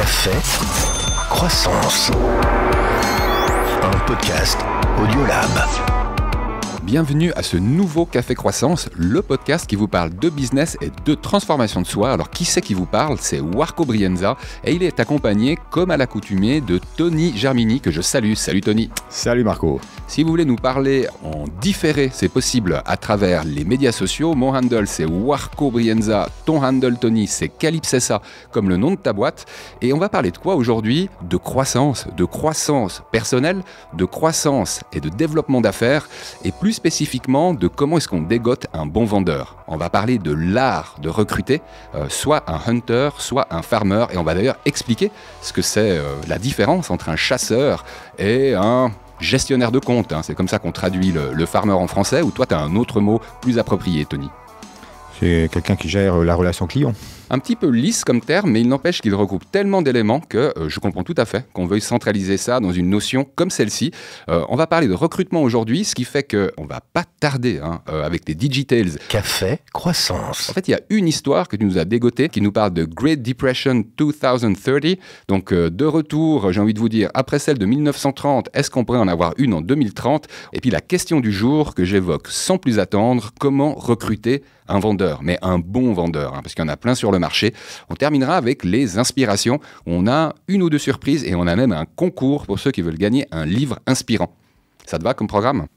Café Croissance. Un podcast Audiolab. Bienvenue à ce nouveau Café Croissance, le podcast qui vous parle de business et de transformation de soi. Alors qui c'est qui vous parle? C'est Warco Brienza et il est accompagné, comme à l'accoutumée, de Tony Germini que je salue. Salut Tony. Salut Marco. Si vous voulez nous parler en différé, c'est possible à travers les médias sociaux. Mon handle c'est Warco Brienza, ton handle Tony c'est Calypsessa comme le nom de ta boîte. Et on va parler de quoi aujourd'hui? De croissance personnelle, de croissance et de développement d'affaires et plus spécifiquement de comment est-ce qu'on dégote un bon vendeur. On va parler de l'art de recruter, soit un hunter, soit un farmer, et on va d'ailleurs expliquer ce que c'est la différence entre un chasseur et un gestionnaire de compte. C'est comme ça qu'on traduit le farmer en français, ou toi tu as un autre mot plus approprié, Tony? C'est quelqu'un qui gère la relation client. Un petit peu lisse comme terme, mais il n'empêche qu'il regroupe tellement d'éléments que je comprends tout à fait qu'on veuille centraliser ça dans une notion comme celle-ci. On va parler de recrutement aujourd'hui, ce qui fait qu'on ne va pas tarder avec les Digitales. Café Croissance. En fait, il y a une histoire que tu nous as dégotée qui nous parle de Great Depression 2030. Donc, de retour, j'ai envie de vous dire, après celle de 1930, est-ce qu'on pourrait en avoir une en 2030? Et puis la question du jour que j'évoque sans plus attendre, comment recruter un vendeur, mais un bon vendeur, parce qu'il y en a plein sur le marché. On terminera avec les inspirations. On a une ou deux surprises et on a même un concours pour ceux qui veulent gagner un livre inspirant. Ça te va comme programme?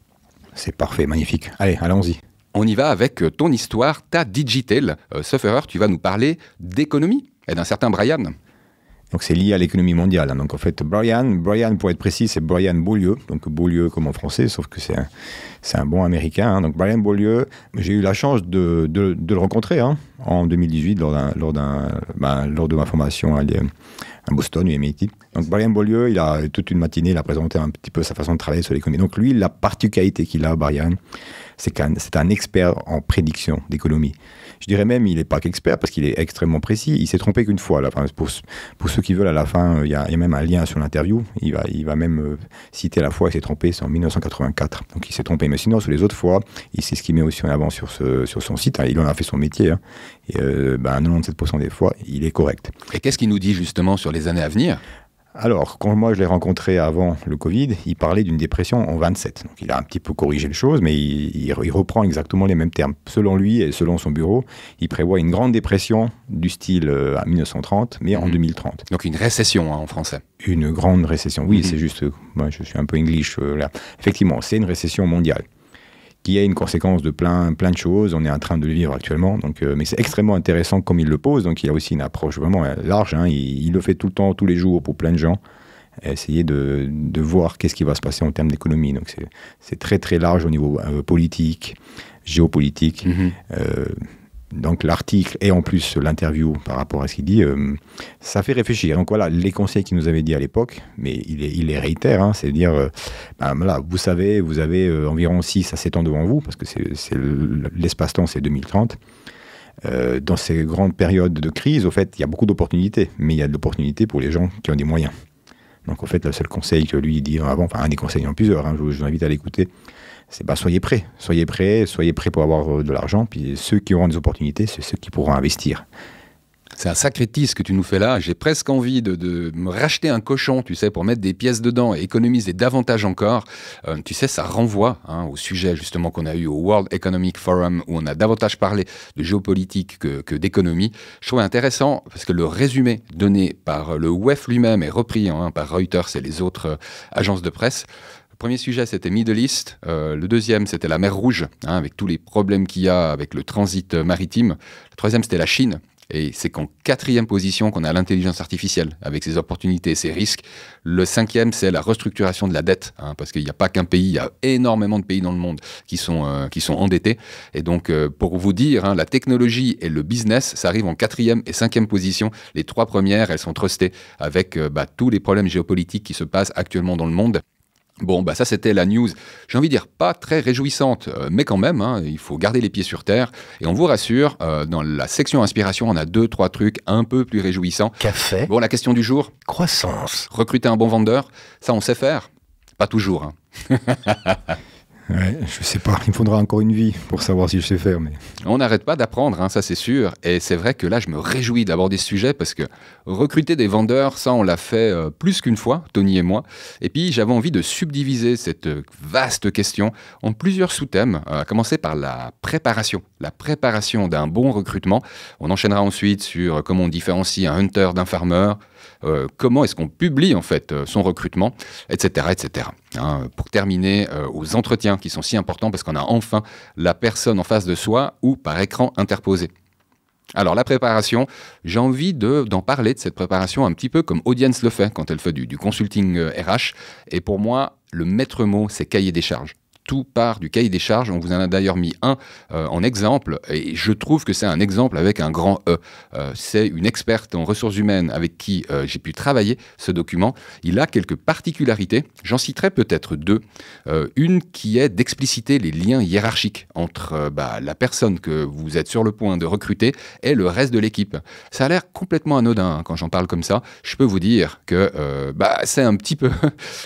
C'est parfait, magnifique. Allez, allons-y. On y va avec ton histoire, ta digital. Sauf erreur, tu vas nous parler d'économie et d'un certain Brian. Donc c'est lié à l'économie mondiale. Donc en fait, Brian pour être précis, c'est Brian Beaulieu. Donc Beaulieu comme en français, sauf que c'est un bon américain. Donc Brian Beaulieu, j'ai eu la chance de le rencontrer en 2018 lors de ma formation à Boston, UMIT. Donc Brian Beaulieu, il a toute une matinée, il a présenté un petit peu sa façon de travailler sur l'économie. Donc lui, la particularité qu'il a, Brian, c'est un expert en prédiction d'économie. Je dirais même, il n'est pas qu'expert parce qu'il est extrêmement précis. Il s'est trompé qu'une fois. Là. Enfin, pour ceux qui veulent, à la fin, il y a même un lien sur l'interview. Il va même citer la fois où il s'est trompé, c'est en 1984. Donc il s'est trompé. Mais sinon, sur les autres fois, c'est ce qu'il met aussi en avant sur son site. Il en a fait son métier. Et 97% des fois, il est correct. Et qu'est-ce qu'il nous dit justement sur les années à venir? Alors, quand moi je l'ai rencontré avant le Covid, il parlait d'une dépression en 27. Donc il a un petit peu corrigé les choses, mais il reprend exactement les mêmes termes. Selon lui et selon son bureau, il prévoit une grande dépression du style à 1930, mais en 2030. Donc une récession en français. Une grande récession, oui, c'est juste, moi je suis un peu English là. Effectivement, c'est une récession mondiale qui a une conséquence de plein de choses. On est en train de le vivre actuellement, donc, mais c'est extrêmement intéressant comme il le pose. Donc il a aussi une approche vraiment large. Il le fait tout le temps, tous les jours pour plein de gens. Essayer de voir qu'est-ce qui va se passer en termes d'économie. Donc c'est très très large au niveau politique, géopolitique. Donc l'article et en plus l'interview par rapport à ce qu'il dit, ça fait réfléchir. Donc voilà les conseils qu'il nous avait dit à l'époque, mais il les réitère, c'est-à-dire, vous savez, vous avez environ 6 à 7 ans devant vous, parce que l'espace-temps c'est 2030. Dans ces grandes périodes de crise, au fait, il y a beaucoup d'opportunités, mais il y a de l'opportunité pour les gens qui ont des moyens. Donc en fait, le seul conseil que lui dit avant, enfin un des conseils en plusieurs, je vous invite à l'écouter, c'est soyez prêts pour avoir de l'argent, puis ceux qui auront des opportunités, c'est ceux qui pourront investir. C'est un sacré tease que tu nous fais là. J'ai presque envie de me racheter un cochon, tu sais, pour mettre des pièces dedans et économiser davantage encore. Tu sais, ça renvoie au sujet justement qu'on a eu au World Economic Forum, où on a davantage parlé de géopolitique que d'économie. Je trouve intéressant parce que le résumé donné par le WEF lui-même est repris par Reuters et les autres agences de presse. Le premier sujet, c'était Middle East. Le deuxième, c'était la mer Rouge, avec tous les problèmes qu'il y a avec le transit maritime. Le troisième, c'était la Chine. Et c'est qu'en 4e position qu'on a l'intelligence artificielle, avec ses opportunités et ses risques. Le 5e, c'est la restructuration de la dette, parce qu'il n'y a pas qu'un pays, il y a énormément de pays dans le monde qui sont endettés. Et donc, pour vous dire, la technologie et le business, ça arrive en 4e et 5e position. Les 3 premières, elles sont trustées avec tous les problèmes géopolitiques qui se passent actuellement dans le monde. Bon, ça c'était la news, j'ai envie de dire pas très réjouissante, mais quand même, il faut garder les pieds sur terre. Et on vous rassure, dans la section inspiration, on a 2-3 trucs un peu plus réjouissants. Café. Bon, la question du jour. Croissance. Recruter un bon vendeur, ça on sait faire. Pas toujours. Ouais, je sais pas, il me faudra encore une vie pour savoir si je sais faire. Mais... On n'arrête pas d'apprendre, hein, ça c'est sûr. Et c'est vrai que là, je me réjouis d'aborder ce sujet parce que recruter des vendeurs, ça on l'a fait plus qu'une fois, Tony et moi. Et puis j'avais envie de subdiviser cette vaste question en plusieurs sous-thèmes, à commencer par la préparation d'un bon recrutement. On enchaînera ensuite sur comment on différencie un hunter d'un farmer, comment est-ce qu'on publie en fait son recrutement, etc. etc. Hein, pour terminer, aux entretiens qui sont si importants parce qu'on a enfin la personne en face de soi ou par écran interposé. Alors la préparation, j'ai envie d'en parler de cette préparation un petit peu comme Audience le fait quand elle fait du consulting RH. Et pour moi, le maître mot, c'est cahier des charges. Tout part du cahier des charges. On vous en a d'ailleurs mis un en exemple et je trouve que c'est un exemple avec un grand E. C'est une experte en ressources humaines avec qui j'ai pu travailler ce document. Il a quelques particularités. J'en citerai peut-être deux. Une qui est d'expliciter les liens hiérarchiques entre la personne que vous êtes sur le point de recruter et le reste de l'équipe. Ça a l'air complètement anodin quand j'en parle comme ça. Je peux vous dire que c'est un petit peu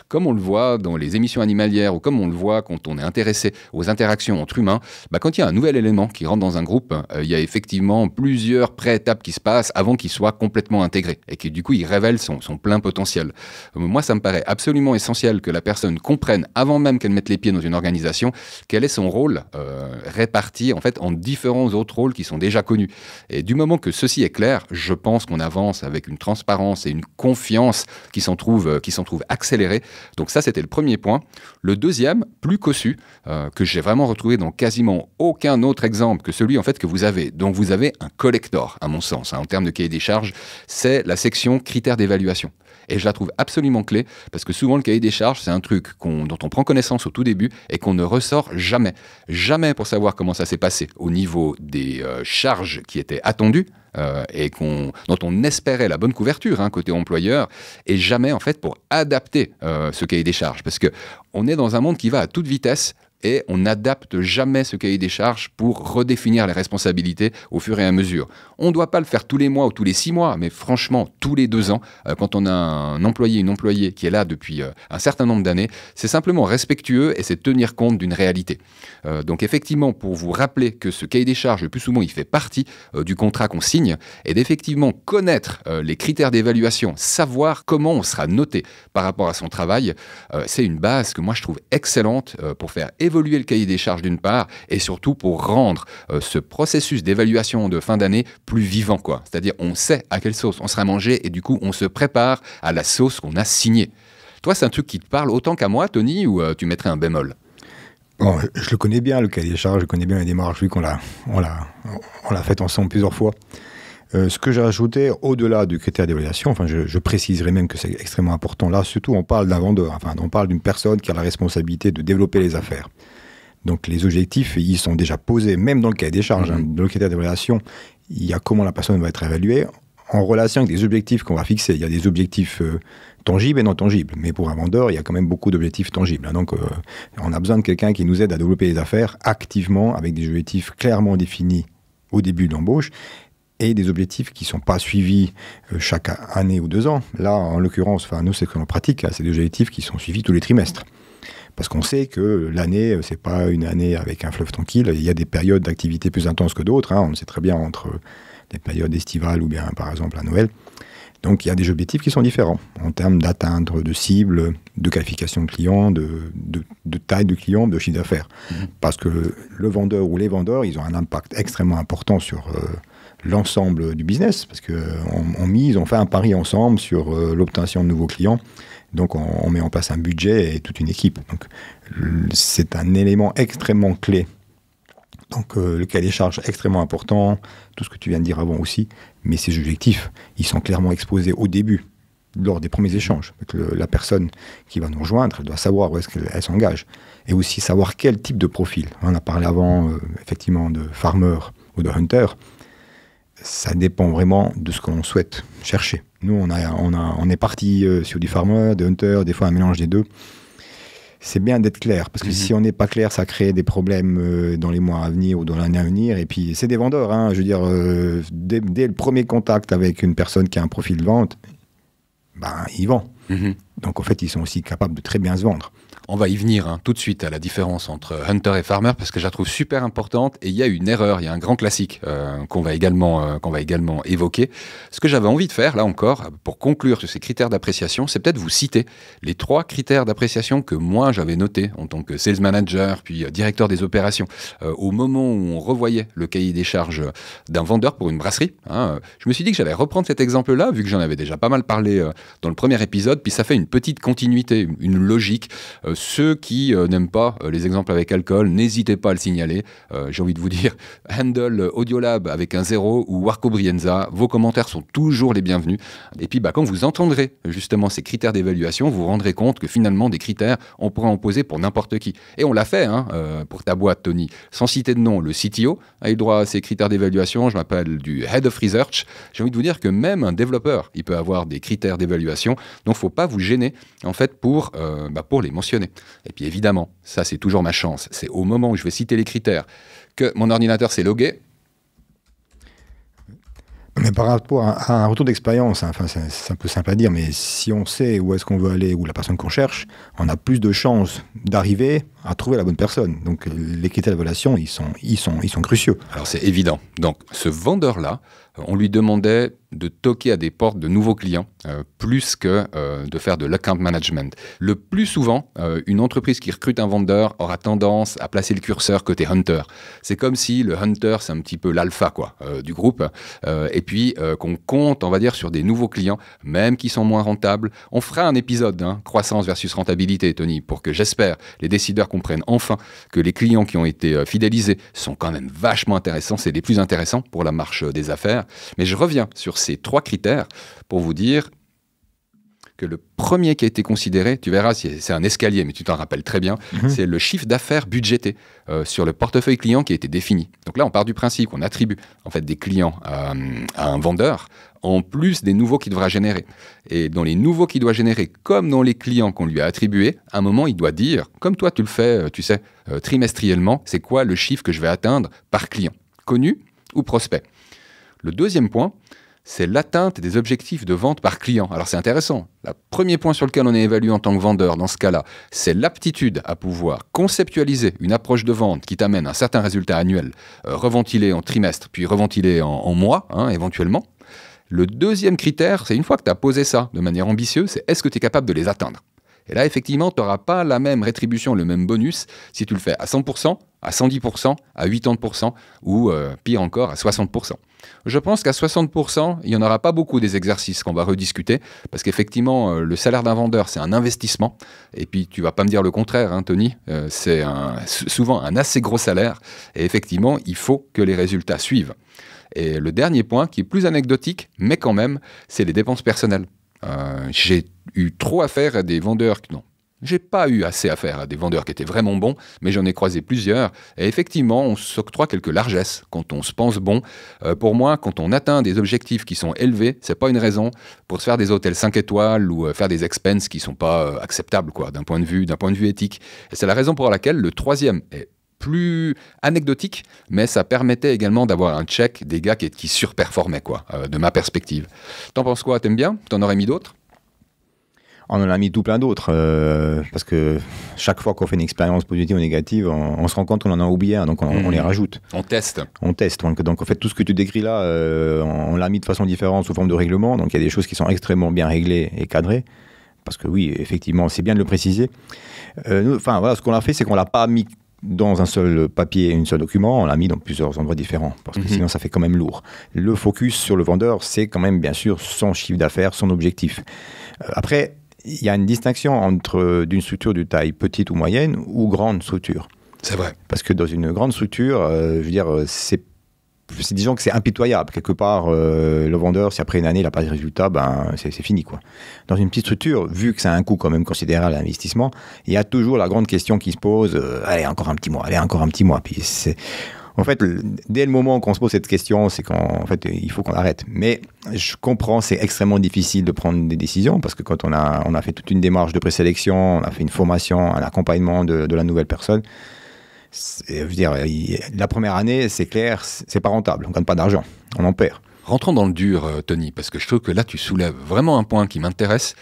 comme on le voit dans les émissions animalières ou comme on le voit quand on est intéressé aux interactions entre humains, quand il y a un nouvel élément qui rentre dans un groupe, il y a effectivement plusieurs pré-étapes qui se passent avant qu'il soit complètement intégré et que du coup il révèle son plein potentiel. Moi, ça me paraît absolument essentiel que la personne comprenne avant même qu'elle mette les pieds dans une organisation quel est son rôle réparti en fait en différents autres rôles qui sont déjà connus. Et du moment que ceci est clair, je pense qu'on avance avec une transparence et une confiance qui s'en trouve accélérée. Donc ça, c'était le premier point. Le deuxième, plus cossu, que j'ai vraiment retrouvé dans quasiment aucun autre exemple que celui en fait que vous avez. Donc vous avez un collector, à mon sens, en termes de cahier des charges, c'est la section critères d'évaluation. Et je la trouve absolument clé, parce que souvent le cahier des charges, c'est un truc dont on prend connaissance au tout début et qu'on ne ressort jamais. Jamais pour savoir comment ça s'est passé au niveau des charges qui étaient attendues, et dont on espérait la bonne couverture côté employeur, et jamais en fait pour adapter ce cahier des charges, parce que on est dans un monde qui va à toute vitesse et on n'adapte jamais ce cahier des charges pour redéfinir les responsabilités au fur et à mesure. On ne doit pas le faire tous les mois ou tous les 6 mois, mais franchement, tous les 2 ans, quand on a un employé, une employée qui est là depuis un certain nombre d'années, c'est simplement respectueux et c'est tenir compte d'une réalité. Donc effectivement, pour vous rappeler que ce cahier des charges, le plus souvent, il fait partie du contrat qu'on signe, et d'effectivement connaître les critères d'évaluation, savoir comment on sera noté par rapport à son travail, c'est une base que moi je trouve excellente pour faire évoluer le cahier des charges d'une part, et surtout pour rendre ce processus d'évaluation de fin d'année plus vivant, quoi. C'est-à-dire on sait à quelle sauce on sera mangé et du coup on se prépare à la sauce qu'on a signée. Toi, c'est un truc qui te parle autant qu'à moi, Tony, ou tu mettrais un bémol? Bon, je le connais bien, le cahier des charges, je connais bien la démarche, vu qu'on l'a fait ensemble plusieurs fois. Ce que j'ai rajouté, au-delà du critère d'évaluation, enfin, je préciserai même que c'est extrêmement important. Là, surtout, on parle d'un vendeur, enfin, on parle d'une personne qui a la responsabilité de développer les affaires. Donc, les objectifs, ils sont déjà posés, même dans le cahier des charges. Dans le critère d'évaluation, il y a comment la personne va être évaluée en relation avec des objectifs qu'on va fixer. Il y a des objectifs tangibles et non tangibles. Mais pour un vendeur, il y a quand même beaucoup d'objectifs tangibles. Donc, on a besoin de quelqu'un qui nous aide à développer les affaires activement, avec des objectifs clairement définis au début de l'embauche, et des objectifs qui ne sont pas suivis chaque année ou 2 ans. Là, en l'occurrence, nous, c'est ce que l'on pratique, c'est des objectifs qui sont suivis tous les trimestres. Parce qu'on sait que l'année, ce n'est pas une année avec un fleuve tranquille. Il y a des périodes d'activité plus intenses que d'autres. On le sait très bien entre les périodes estivales ou bien, par exemple, à Noël. Donc, il y a des objectifs qui sont différents en termes d'atteindre de cibles, de qualification de clients, de taille de clients, de chiffre d'affaires. Parce que le vendeur ou les vendeurs, ils ont un impact extrêmement important sur l'ensemble du business, parce qu'on fait un pari ensemble sur l'obtention de nouveaux clients. Donc, on met en place un budget et toute une équipe. Donc, c'est un élément extrêmement clé. Donc, le cahier des charges extrêmement important, tout ce que tu viens de dire avant aussi, mais ces objectifs, ils sont clairement exposés au début, lors des premiers échanges. La personne qui va nous rejoindre, elle doit savoir où est-ce qu'elle s'engage, et aussi savoir quel type de profil. On a parlé avant, effectivement, de farmer ou de hunter. Ça dépend vraiment de ce qu'on souhaite chercher. Nous, on est parti sur du farmer, de hunter, des fois un mélange des deux. C'est bien d'être clair, parce que si on n'est pas clair, ça crée des problèmes dans les mois à venir ou dans l'année à venir. Et puis, c'est des vendeurs. Je veux dire, dès le premier contact avec une personne qui a un profil de vente, il vend. Donc, en fait, ils sont aussi capables de très bien se vendre. On va y venir tout de suite à la différence entre hunter et farmer parce que je la trouve super importante et il y a une erreur, il y a un grand classique qu'on va également évoquer. Ce que j'avais envie de faire là encore pour conclure sur ces critères d'appréciation, c'est peut-être vous citer les 3 critères d'appréciation que moi j'avais notés en tant que sales manager puis directeur des opérations au moment où on revoyait le cahier des charges d'un vendeur pour une brasserie. Je me suis dit que j'allais reprendre cet exemple-là vu que j'en avais déjà pas mal parlé dans le premier épisode, puis ça fait une petite continuité, une logique. Ceux qui n'aiment pas les exemples avec alcool, n'hésitez pas à le signaler. J'ai envie de vous dire, handle Audiolab avec un 0 ou Warco Brienza, vos commentaires sont toujours les bienvenus. Et puis quand vous entendrez justement ces critères d'évaluation, vous vous rendrez compte que finalement des critères, on pourrait en poser pour n'importe qui. Et on l'a fait pour ta boîte, Tony. Sans citer de nom, le CTO a eu droit à ces critères d'évaluation. Je m'appelle du Head of Research. J'ai envie de vous dire que même un développeur, il peut avoir des critères d'évaluation. Donc, il ne faut pas vous gêner en fait pour les mentionner. Et puis évidemment, ça c'est toujours ma chance. C'est au moment où je vais citer les critères que mon ordinateur s'est logué. Mais par rapport à un retour d'expérience, c'est un peu simple à dire, mais si on sait où est-ce qu'on veut aller, ou la personne qu'on cherche, on a plus de chances d'arriver à trouver la bonne personne. Donc les critères d'évaluation, ils sont cruciaux. Alors c'est évident. Donc ce vendeur-là, on lui demandait de toquer à des portes de nouveaux clients, plus que de faire de l'account management. Le plus souvent, une entreprise qui recrute un vendeur aura tendance à placer le curseur côté hunter. C'est comme si le hunter, c'est un petit peu l'alpha du groupe, et puis qu'on compte, on va dire, sur des nouveaux clients, même qui sont moins rentables. On fera un épisode, croissance versus rentabilité, Tony, pour que j'espère les décideurs comprennent enfin que les clients qui ont été fidélisés sont quand même vachement intéressants, c'est les plus intéressants pour la marche des affaires. Mais je reviens sur ces 3 critères pour vous dire que le premier qui a été considéré, tu verras, c'est un escalier, mais tu t'en rappelles très bien, c'est le chiffre d'affaires budgété sur le portefeuille client qui a été défini. Donc là, on part du principe qu'on attribue en fait des clients à un vendeur en plus des nouveaux qu'il devra générer. Et dans les nouveaux qu'il doit générer, comme dans les clients qu'on lui a attribués, à un moment, il doit dire, comme toi tu le fais, trimestriellement, c'est quoi le chiffre que je vais atteindre par client, connu ou prospect. Le deuxième point, c'est l'atteinte des objectifs de vente par client. Alors c'est intéressant. Le premier point sur lequel on est évalué en tant que vendeur dans ce cas-là, c'est l'aptitude à pouvoir conceptualiser une approche de vente qui t'amène un certain résultat annuel, reventilé en trimestre, puis reventilé en mois, éventuellement. Le deuxième critère, c'est une fois que tu as posé ça de manière ambitieuse, c'est est-ce que tu es capable de les atteindre ? Et là, effectivement, tu n'auras pas la même rétribution, le même bonus si tu le fais à 100%, à 110%, à 80% ou pire encore, à 60%. Je pense qu'à 60%, il n'y en aura pas beaucoup des exercices qu'on va rediscuter parce qu'effectivement, le salaire d'un vendeur, c'est un investissement. Et puis, tu ne vas pas me dire le contraire, Tony. C'est souvent un assez gros salaire. Et effectivement, il faut que les résultats suivent. Et le dernier point, qui est plus anecdotique, mais quand même, c'est les dépenses personnelles. J'ai eu trop affaire à des vendeurs j'ai pas eu assez affaire à des vendeurs qui étaient vraiment bons, mais j'en ai croisé plusieurs. Et effectivement, on s'octroie quelques largesses quand on se pense bon. Pour moi, quand on atteint des objectifs qui sont élevés, c'est pas une raison pour se faire des hôtels 5 étoiles ou faire des expenses qui sont pas acceptables, d'un point de vue éthique. Et c'est la raison pour laquelle le troisième est plus anecdotique, mais ça permettait également d'avoir un check des gars qui surperformaient, de ma perspective. T'en penses quoi? T'aimes bien? T'en aurais mis d'autres? On en a mis tout plein d'autres, parce que chaque fois qu'on fait une expérience positive ou négative, on se rend compte qu'on en a oublié un, donc on les rajoute. On teste. Donc en fait, tout ce que tu décris là, on l'a mis de façon différente sous forme de règlement, donc il y a des choses qui sont extrêmement bien réglées et cadrées, parce que oui, effectivement, c'est bien de le préciser. Ce qu'on a fait, c'est qu'on l'a pas mis dans un seul papier, un seul document, on l'a mis dans plusieurs endroits différents, parce que sinon ça fait quand même lourd. Le focus sur le vendeur, c'est quand même bien sûr son chiffre d'affaires, son objectif. Après, il y a une distinction entre d'une structure de taille petite ou moyenne ou grande structure. C'est vrai. Parce que dans une grande structure, disons que c'est impitoyable. Quelque part, le vendeur, si après une année, il n'a pas de résultat, c'est fini, quoi. Dans une petite structure, vu que ça a un coût quand même considérable à l'investissement, il y a toujours la grande question qui se pose, allez, encore un petit mois. Puis en fait, dès le moment qu'on se pose cette question, c'est il faut qu'on arrête. Mais je comprends, c'est extrêmement difficile de prendre des décisions parce que quand on a fait toute une démarche de présélection, on a fait une formation, un accompagnement de la nouvelle personne, la première année, c'est clair, c'est pas rentable, on gagne pas d'argent, on en perd. Rentrons dans le dur, Tony, parce que je trouve que là, tu soulèves vraiment un point qui m'intéresse.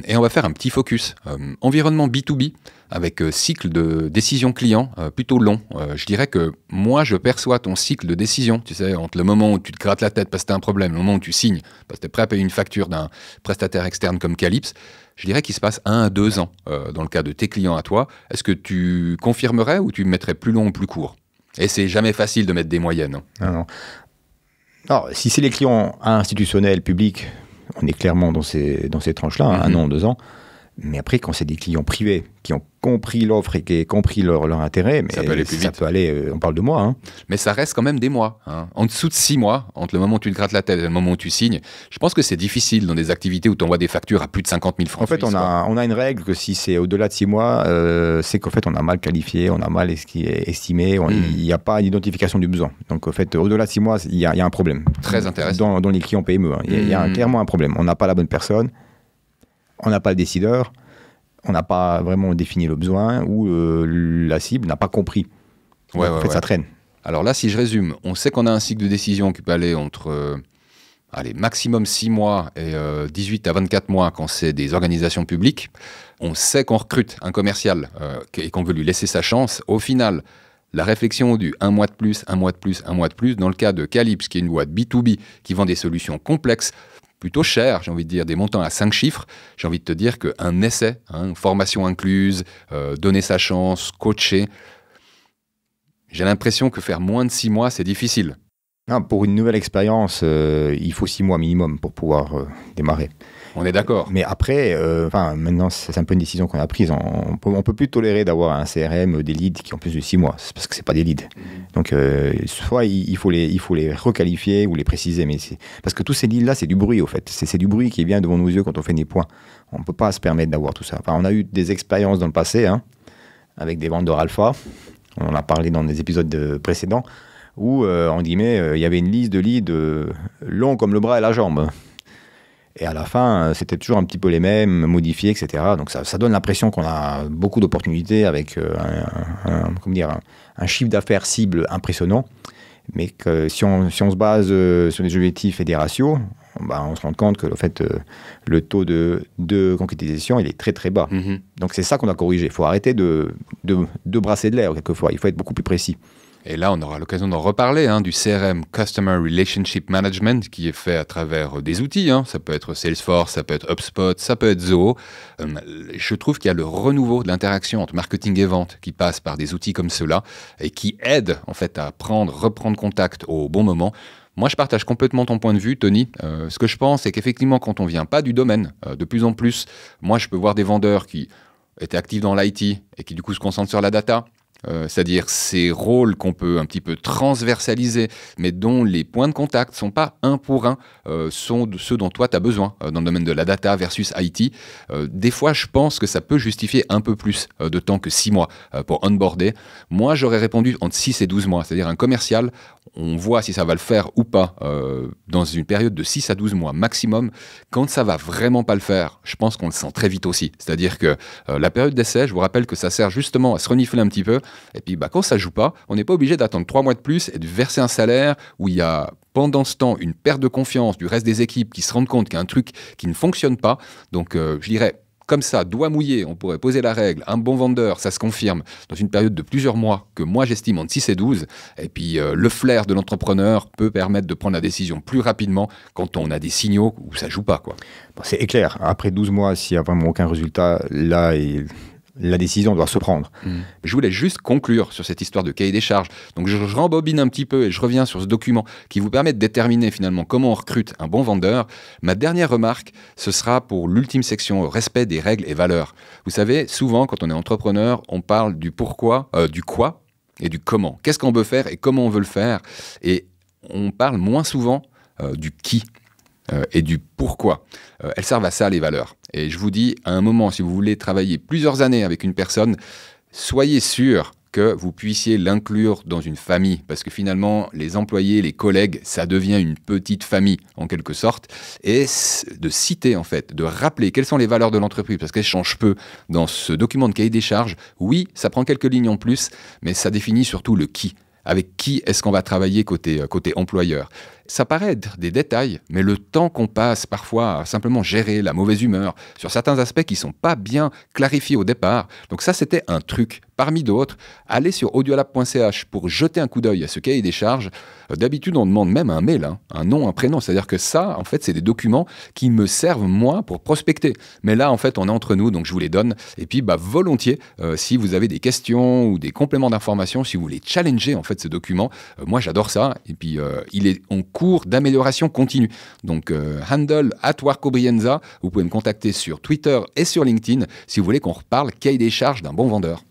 Et on va faire un petit focus. Environnement B2B, avec cycle de décision client plutôt long. Je dirais que moi, je perçois ton cycle de décision, tu sais, entre le moment où tu te grattes la tête parce que tu as un problème, le moment où tu signes, parce que tu es prêt à payer une facture d'un prestataire externe comme Calypse, je dirais qu'il se passe 1 à 2 ans dans le cas de tes clients à toi. Est-ce que tu confirmerais ou tu mettrais plus long ou plus court? Et c'est jamais facile de mettre des moyennes. Hein. Non. Alors, si c'est les clients institutionnels, publics, on est clairement dans ces tranches-là, 1 an, 2 ans. Mais après, quand c'est des clients privés qui ont compris l'offre et qui ont compris leur intérêt, mais ça peut aller plus vite. Ça peut aller, on parle de mois. Hein. Mais ça reste quand même des mois. Hein. En dessous de 6 mois, entre le moment où tu te grattes la tête et le moment où tu signes, je pense que c'est difficile dans des activités où tu envoies des factures à plus de 50 000 francs. En fait, on a une règle que si c'est au-delà de 6 mois, c'est qu'en fait, on a mal qualifié, on a mal estimé, il n'y a pas d'identification du besoin. Donc, en fait, au-delà de 6 mois, il y a un problème. Très intéressant. Dans les clients PME, hein. Il y a clairement un problème. On n'a pas la bonne personne. On n'a pas le décideur, on n'a pas vraiment défini le besoin ou la cible n'a pas compris. Ça traîne. Alors là, si je résume, on sait qu'on a un cycle de décision qui peut aller entre maximum 6 mois et 18 à 24 mois quand c'est des organisations publiques. On sait qu'on recrute un commercial et qu'on veut lui laisser sa chance. Au final, la réflexion du 1 mois de plus, 1 mois de plus, 1 mois de plus, dans le cas de Calypse, qui est une boîte B2B qui vend des solutions complexes, plutôt cher, j'ai envie de dire, des montants à 5 chiffres, j'ai envie de te dire qu'un essai, formation incluse, donner sa chance, coacher, j'ai l'impression que faire moins de 6 mois, c'est difficile. Non, pour une nouvelle expérience, il faut 6 mois minimum pour pouvoir démarrer. On est d'accord. Mais après, maintenant, c'est un peu une décision qu'on a prise. On peut plus tolérer d'avoir un CRM, des leads qui ont plus de 6 mois, parce que c'est pas des leads. Donc, soit il faut les requalifier ou les préciser, parce que tous ces leads-là, c'est du bruit, au fait. C'est du bruit qui vient devant nos yeux quand on fait des points. On peut pas se permettre d'avoir tout ça. Enfin, on a eu des expériences dans le passé, avec des vendeurs alpha. On en a parlé dans des épisodes précédents, où, en guillemets, il y avait une liste de leads long comme le bras et la jambe. Et à la fin, c'était toujours un petit peu les mêmes, modifiés, etc. Donc ça donne l'impression qu'on a beaucoup d'opportunités avec un chiffre d'affaires cible impressionnant. Mais que si on se base sur des objectifs et des ratios, on se rend compte que le taux de concrétisation il est très très bas. Donc c'est ça qu'on a corrigé. Il faut arrêter de brasser de l'air quelquefois. Il faut être beaucoup plus précis. Et là, on aura l'occasion d'en reparler, du CRM, Customer Relationship Management, qui est fait à travers des outils. Ça peut être Salesforce, ça peut être HubSpot, ça peut être Zoho. Je trouve qu'il y a le renouveau de l'interaction entre marketing et vente qui passe par des outils comme ceux-là et qui aident en fait à reprendre contact au bon moment. Moi, je partage complètement ton point de vue, Tony. Ce que je pense, c'est qu'effectivement, quand on ne vient pas du domaine, de plus en plus, moi, je peux voir des vendeurs qui étaient actifs dans l'IT et qui, du coup, se concentrent sur la data. C'est-à-dire ces rôles qu'on peut un petit peu transversaliser, mais dont les points de contact ne sont pas un pour un, sont ceux dont toi tu as besoin dans le domaine de la data versus IT. Des fois, je pense que ça peut justifier un peu plus de temps que 6 mois pour onboarder. Moi, j'aurais répondu entre 6 et 12 mois, c'est-à-dire un commercial, on voit si ça va le faire ou pas dans une période de 6 à 12 mois maximum. Quand ça va vraiment pas le faire, je pense qu'on le sent très vite aussi. C'est-à-dire que la période d'essai, je vous rappelle que ça sert justement à se renifler un petit peu. Et puis quand ça joue pas, on n'est pas obligé d'attendre 3 mois de plus et de verser un salaire où il y a pendant ce temps une perte de confiance du reste des équipes qui se rendent compte qu'il y a un truc qui ne fonctionne pas. Donc je dirais comme ça, doigt mouillé, on pourrait poser la règle. Un bon vendeur, ça se confirme dans une période de plusieurs mois que moi j'estime entre 6 et 12. Et puis le flair de l'entrepreneur peut permettre de prendre la décision plus rapidement quand on a des signaux où ça joue pas, quoi. Bon, c'est clair. Après 12 mois, s'il n'y a vraiment aucun résultat, là, la décision doit se prendre. Je voulais juste conclure sur cette histoire de cahier des charges. Donc je rembobine un petit peu et je reviens sur ce document qui vous permet de déterminer finalement comment on recrute un bon vendeur. Ma dernière remarque, ce sera pour l'ultime section, respect des règles et valeurs. Vous savez, souvent quand on est entrepreneur, on parle du pourquoi, du quoi et du comment. Qu'est-ce qu'on veut faire et comment on veut le faire. Et on parle moins souvent du qui. Et du pourquoi. Elles servent à ça, les valeurs. Et je vous dis, à un moment, si vous voulez travailler plusieurs années avec une personne, soyez sûr que vous puissiez l'inclure dans une famille. Parce que finalement, les employés, les collègues, ça devient une petite famille, en quelque sorte. Et de citer, en fait, de rappeler quelles sont les valeurs de l'entreprise, parce qu'elles changent peu dans ce document de cahier des charges. Oui, ça prend quelques lignes en plus, mais ça définit surtout le qui. Avec qui est-ce qu'on va travailler côté employeur. Ça paraît être des détails, mais le temps qu'on passe parfois à simplement gérer la mauvaise humeur sur certains aspects qui ne sont pas bien clarifiés au départ. Donc ça, c'était un truc parmi d'autres. Allez sur audiolab.ch pour jeter un coup d'œil à ce cahier des charges. D'habitude, on demande même un mail, un nom, un prénom. C'est-à-dire que ça, en fait, c'est des documents qui me servent, moi, pour prospecter. Mais là, en fait, on est entre nous, donc je vous les donne. Et puis, volontiers, si vous avez des questions ou des compléments d'information, si vous voulez challenger, en fait, ce document, moi, j'adore ça. Et puis, il est en cours d'amélioration continue. Donc, handle @warcobrienza. Vous pouvez me contacter sur Twitter et sur LinkedIn si vous voulez qu'on reparle cahier des charges d'un bon vendeur.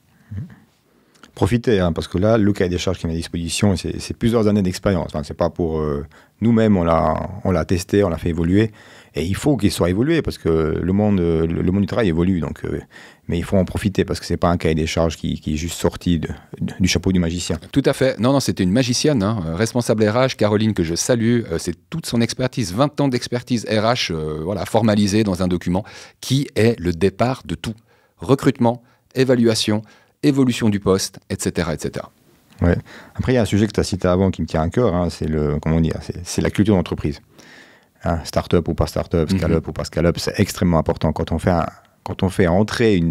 Profitez, parce que là, le cahier des charges qui est à disposition, c'est plusieurs années d'expérience. Enfin, c'est pas pour nous-mêmes, on l'a testé, on l'a fait évoluer, et il faut qu'il soit évolué parce que le monde du travail évolue. Donc, mais il faut en profiter parce que c'est pas un cahier des charges qui est juste sorti du chapeau du magicien. Tout à fait. Non, c'était une magicienne, responsable RH, Caroline, que je salue. C'est toute son expertise, 20 ans d'expertise RH, formalisée dans un document qui est le départ de tout. Recrutement, évaluation, évolution du poste, etc. etc. Ouais. Après, il y a un sujet que tu as cité avant qui me tient à cœur, c'est c'est la culture d'entreprise. Start-up ou pas start-up, scale-up ou pas scale-up, c'est extrêmement important. Quand on fait entrer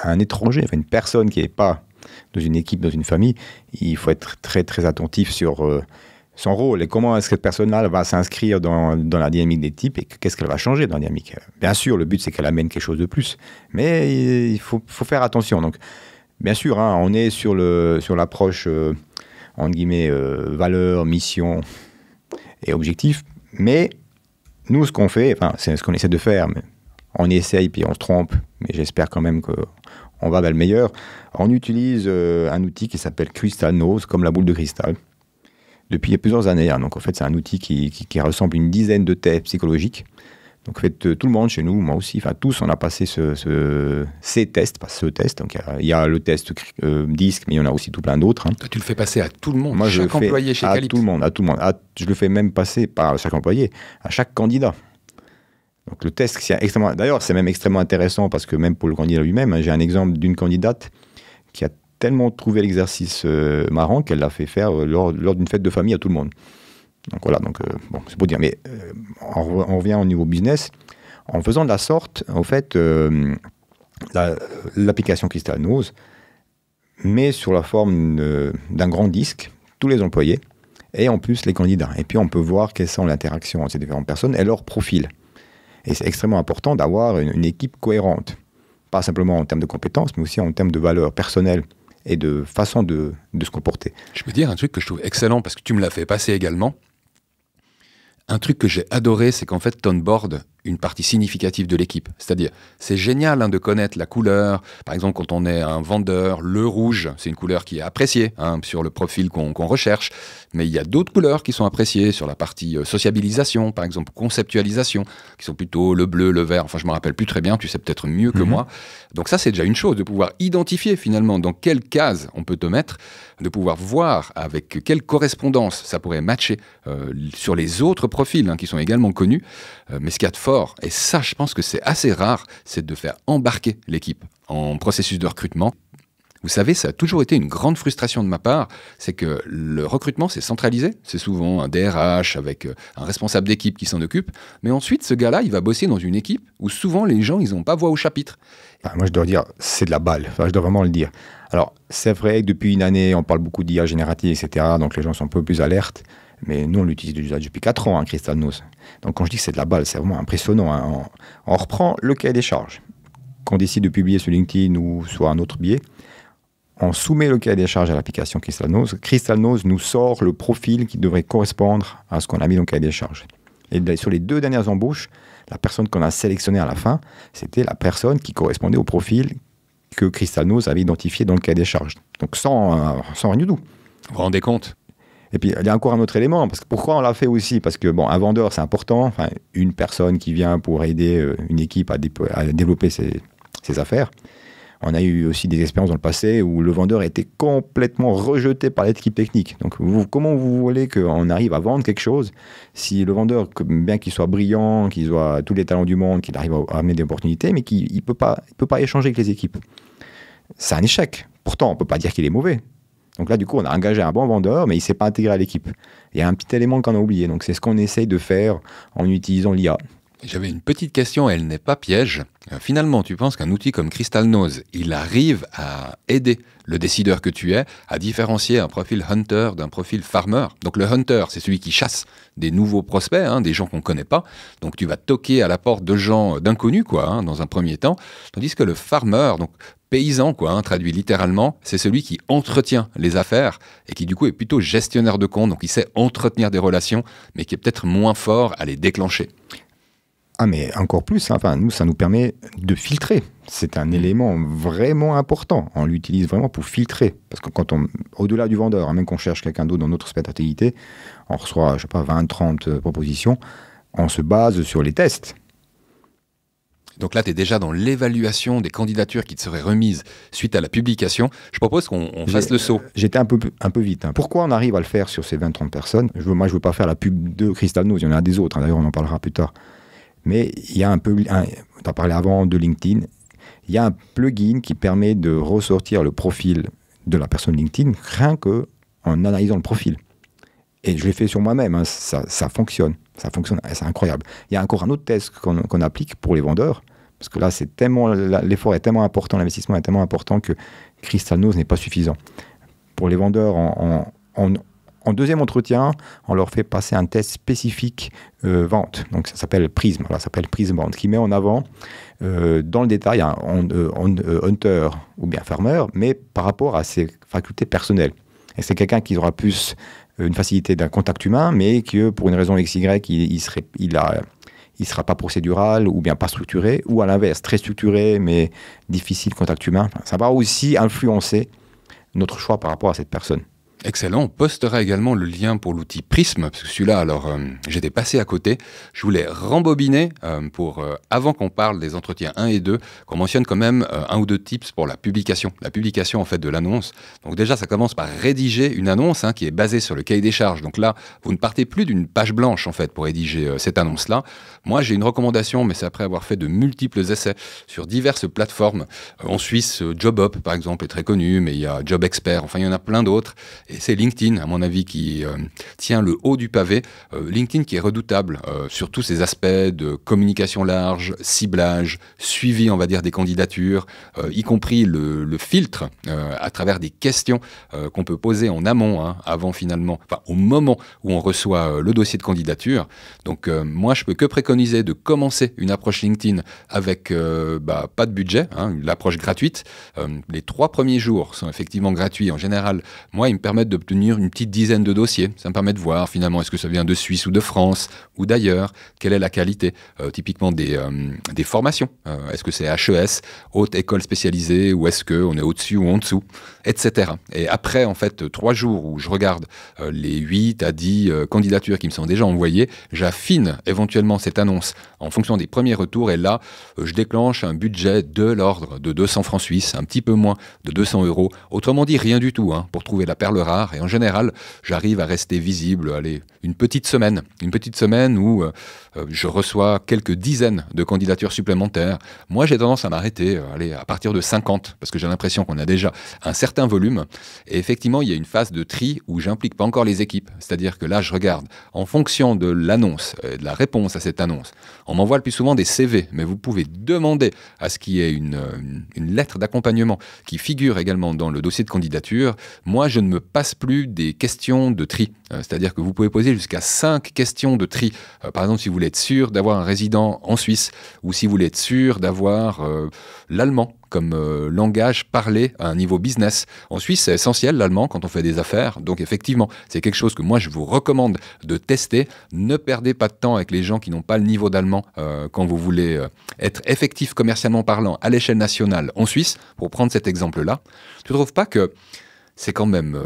un étranger, une personne qui n'est pas dans une équipe, dans une famille, il faut être très très attentif sur son rôle et comment est-ce que cette personne-là va s'inscrire dans la dynamique des types et qu'est-ce qu'elle va changer dans la dynamique. Bien sûr, le but c'est qu'elle amène quelque chose de plus, mais il faut faire attention. Donc, bien sûr, on est sur l'approche entre guillemets valeur, mission et objectif, mais nous, ce qu'on fait, c'est ce qu'on essaie de faire, mais on essaye puis on se trompe, mais j'espère quand même qu'on va vers le meilleur. On utilise un outil qui s'appelle Crystal Nose, comme la boule de cristal, depuis plusieurs années. Donc en fait, c'est un outil qui ressemble à une dizaine de tests psychologiques. Donc en fait, tout le monde chez nous, moi aussi, tous, on a passé ces tests, pas ce test. Donc il y a le test DISC, mais il y en a aussi tout plein d'autres. Toi, tu le fais passer à tout le monde, moi, chaque employé chez Calypso. À tout le monde. Je le fais même passer par chaque employé, à chaque candidat. Donc le test, d'ailleurs, c'est même extrêmement intéressant parce que même pour le candidat lui-même, j'ai un exemple d'une candidate qui a tellement trouvé l'exercice marrant qu'elle l'a fait faire lors d'une fête de famille à tout le monde. Donc voilà, c'est pour dire. Mais on revient au niveau business. En faisant de la sorte, en fait, l'application Crystal Nose met sur la forme d'un grand disque tous les employés et en plus les candidats. Et puis on peut voir quelles sont les interactions entre ces différentes personnes et leur profil. Et c'est extrêmement important d'avoir une équipe cohérente. Pas simplement en termes de compétences, mais aussi en termes de valeurs personnelles et de façon de se comporter. Je peux dire un truc que je trouve excellent, parce que tu me l'as fait passer également. Un truc que j'ai adoré, c'est qu'en fait, tu onboardes une partie significative de l'équipe. C'est-à-dire, c'est génial de connaître la couleur. Par exemple, quand on est un vendeur, le rouge, c'est une couleur qui est appréciée sur le profil qu'on recherche. Mais il y a d'autres couleurs qui sont appréciées sur la partie sociabilisation, par exemple, conceptualisation, qui sont plutôt le bleu, le vert. Enfin, je ne me rappelle plus très bien, tu sais peut-être mieux que moi. Donc ça, c'est déjà une chose, de pouvoir identifier finalement dans quelle case on peut te mettre, de pouvoir voir avec quelle correspondance ça pourrait matcher sur les autres profils qui sont également connus. Mais ce qu'il y a de fort, et ça, je pense que c'est assez rare, c'est de faire embarquer l'équipe en processus de recrutement. Vous savez, ça a toujours été une grande frustration de ma part, c'est que le recrutement, c'est centralisé. C'est souvent un DRH avec un responsable d'équipe qui s'en occupe. Mais ensuite, ce gars-là, il va bosser dans une équipe où souvent les gens, ils n'ont pas voix au chapitre. Moi, je dois dire, c'est de la balle. Je dois vraiment le dire. Alors, c'est vrai que depuis une année, on parle beaucoup d'IA générative, etc. Donc, les gens sont un peu plus alertes. Mais nous, on l'utilise déjà depuis 4 ans, Crystal Nose. Donc, quand je dis que c'est de la balle, c'est vraiment impressionnant. On reprend le cahier des charges qu'on décide de publier sur LinkedIn ou sur un autre biais. On soumet le cahier des charges à l'application Crystal Nose. Crystal Nose nous sort le profil qui devrait correspondre à ce qu'on a mis dans le cahier des charges. Et sur les 2 dernières embauches, la personne qu'on a sélectionnée à la fin, c'était la personne qui correspondait au profil que Crystal Nose avait identifié dans le cahier des charges. Donc sans rien du tout. Vous vous rendez compte ? Et puis, il y a encore un autre élément, parce que pourquoi on l'a fait aussi ? Parce que, un vendeur, c'est important, une personne qui vient pour aider une équipe à développer ses affaires. On a eu aussi des expériences dans le passé où le vendeur a été complètement rejeté par l'équipe technique. Donc, comment vous voulez qu'on arrive à vendre quelque chose si le vendeur, bien qu'il soit brillant, qu'il soit tous les talents du monde, qu'il arrive à amener des opportunités, mais qu'il ne peut pas échanger avec les équipes ? C'est un échec. Pourtant, on ne peut pas dire qu'il est mauvais. Donc là, du coup, on a engagé un bon vendeur, mais il ne s'est pas intégré à l'équipe. Il y a un petit élément qu'on a oublié. Donc c'est ce qu'on essaye de faire en utilisant l'IA. J'avais une petite question, elle n'est pas piège. Finalement, tu penses qu'un outil comme CrystalNose, il arrive à aider le décideur que tu es à différencier un profil hunter d'un profil farmer? Donc le hunter, c'est celui qui chasse des nouveaux prospects, des gens qu'on ne connaît pas. Donc tu vas toquer à la porte de gens d'inconnus, dans un premier temps. Tandis que le farmer, donc paysan, traduit littéralement, c'est celui qui entretient les affaires et qui du coup est plutôt gestionnaire de compte, donc il sait entretenir des relations, mais qui est peut-être moins fort à les déclencher. Ah, mais encore plus, nous, ça nous permet de filtrer. C'est un élément vraiment important. On l'utilise vraiment pour filtrer. Parce que au-delà du vendeur, même qu'on cherche quelqu'un d'autre dans notre spectre d'activité, on reçoit, 20, 30 propositions. On se base sur les tests. Donc là, tu es déjà dans l'évaluation des candidatures qui te seraient remises suite à la publication. Je propose qu'on fasse le saut. J'étais un peu vite. Pourquoi on arrive à le faire sur ces 20-30 personnes? Moi, je ne veux pas faire la pub de CrystalNose. Il y en a des autres. D'ailleurs, on en parlera plus tard. Mais il y a tu as parlé avant de LinkedIn, il y a un plugin qui permet de ressortir le profil de la personne LinkedIn rien qu'en analysant le profil. Et je l'ai fait sur moi-même, ça fonctionne, c'est incroyable. Il y a encore un autre test qu'on applique pour les vendeurs, parce que là, l'effort est tellement important, l'investissement est tellement important que CrystalNose n'est pas suffisant. Pour les vendeurs, en deuxième entretien, on leur fait passer un test spécifique vente. Donc ça s'appelle Prism, ça s'appelle Prism Vente, qui met en avant dans le détail un hunter ou bien farmer, mais par rapport à ses facultés personnelles. Et c'est quelqu'un qui aura plus une facilité d'un contact humain, mais que pour une raison XY, il sera pas procédural ou bien pas structuré, ou à l'inverse, très structuré, mais difficile contact humain. Ça va aussi influencer notre choix par rapport à cette personne. Excellent. On postera également le lien pour l'outil Prism, parce que celui-là, j'étais passé à côté. Je voulais rembobiner avant qu'on parle des entretiens 1 et 2, qu'on mentionne quand même un ou deux tips pour la publication. La publication, en fait, de l'annonce. Donc déjà, ça commence par rédiger une annonce qui est basée sur le cahier des charges. Donc là, vous ne partez plus d'une page blanche, en fait, pour rédiger cette annonce-là. Moi, j'ai une recommandation, mais c'est après avoir fait de multiples essais sur diverses plateformes. En Suisse, JobUp, par exemple, est très connu, mais il y a JobExpert. Enfin, il y en a plein d'autres. Et c'est LinkedIn, à mon avis, qui tient le haut du pavé. LinkedIn qui est redoutable sur tous ces aspects de communication large, ciblage, suivi, on va dire, des candidatures, y compris le filtre à travers des questions qu'on peut poser en amont, au moment où on reçoit le dossier de candidature. Donc moi, je peux que préconiser de commencer une approche LinkedIn avec pas de budget, l'approche gratuite. Les 3 premiers jours sont effectivement gratuits. En général, moi, ils me permettent d'obtenir une petite dizaine de dossiers. Ça me permet de voir finalement est-ce que ça vient de Suisse ou de France ou d'ailleurs, quelle est la qualité typiquement des formations. Est-ce que c'est HES, haute école spécialisée, ou est-ce qu'on est au-dessus ou en dessous, etc. Et après, en fait, 3 jours où je regarde les 8 à 10 candidatures qui me sont déjà envoyées, j'affine éventuellement cette annonce en fonction des premiers retours et là, je déclenche un budget de l'ordre de 200 francs suisses, un petit peu moins de 200 €. Autrement dit, rien du tout pour trouver la perle rare. Et en général, j'arrive à rester visible, une petite semaine où je reçois quelques dizaines de candidatures supplémentaires. Moi, j'ai tendance à m'arrêter à partir de 50, parce que j'ai l'impression qu'on a déjà un certain volume. Et effectivement, il y a une phase de tri où j'implique pas encore les équipes. C'est-à-dire que là, je regarde en fonction de l'annonce, de la réponse à cette annonce. On m'envoie le plus souvent des CV, mais vous pouvez demander à ce qu'il y ait une lettre d'accompagnement qui figure également dans le dossier de candidature. Moi, je ne me passe plus des questions de tri. C'est-à-dire que vous pouvez poser jusqu'à 5 questions de tri. Par exemple, si vous voulez être sûr d'avoir un résident en Suisse ou si vous voulez être sûr d'avoir l'allemand comme langage parlé à un niveau business. En Suisse, c'est essentiel l'allemand quand on fait des affaires. Donc effectivement, c'est quelque chose que moi, je vous recommande de tester. Ne perdez pas de temps avec les gens qui n'ont pas le niveau d'allemand quand vous voulez être effectif commercialement parlant à l'échelle nationale en Suisse. Pour prendre cet exemple-là, tu ne trouves pas que c'est quand même